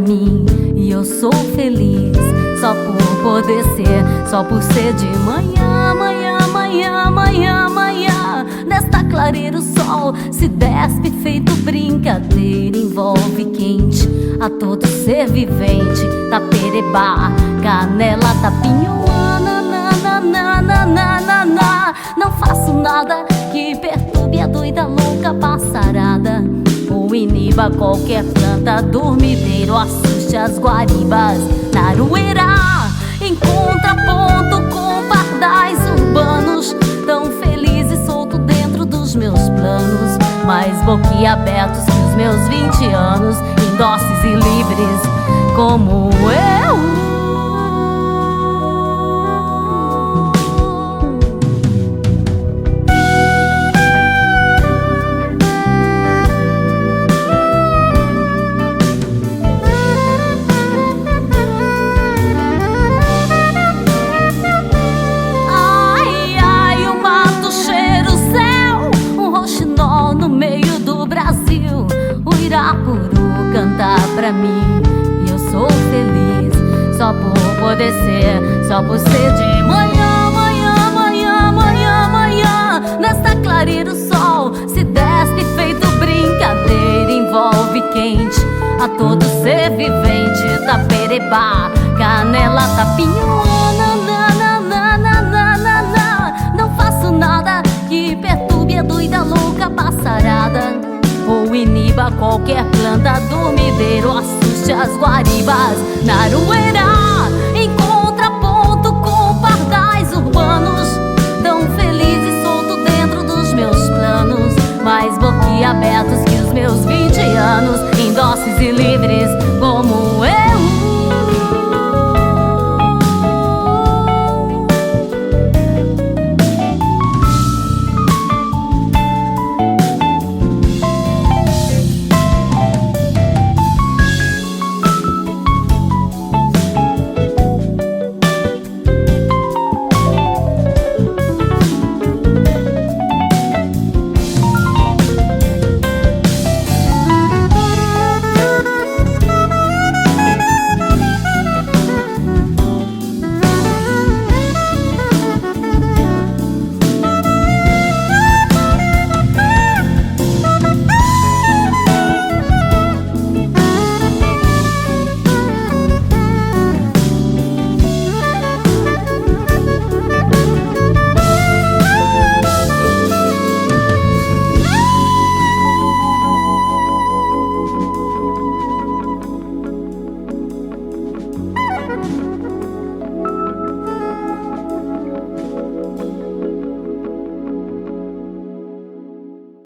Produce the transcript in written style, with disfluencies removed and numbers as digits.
mim e eu sou feliz só por poder ser, só por ser de manhã, manhã, manhã, manhã, manhã. Nesta clareira o sol se despe feito brincadeira, envolve quente a todo ser vivente. Taperebá, canela, tapinhoana, na, na, na, na, na, na. Não faço nada que perturbe a doida louca passarada ou iniba qualquer planta, dormideiro, assuste as guaribas. Naruerá, em contraponto com pardais urbanos, tão feliz e solto dentro dos meus planos, mais boquiabertos que os meus 20 anos, indóceis e livres como eu. Irapuru cantar pra mim e eu sou feliz só por poder ser, só por ser de manhã, manhã, manhã, manhã, manhã. Nesta clareira o sol se despe feito brincadeira, envolve quente a todo ser vivente. Taperebá, canela, tapinhoana, na, na, na, na, na, na, na. Não faço nada que perturbe a doida louca passarada ou iniba qualquer planta, dormideiro, assuste as guaribas. Naruerá,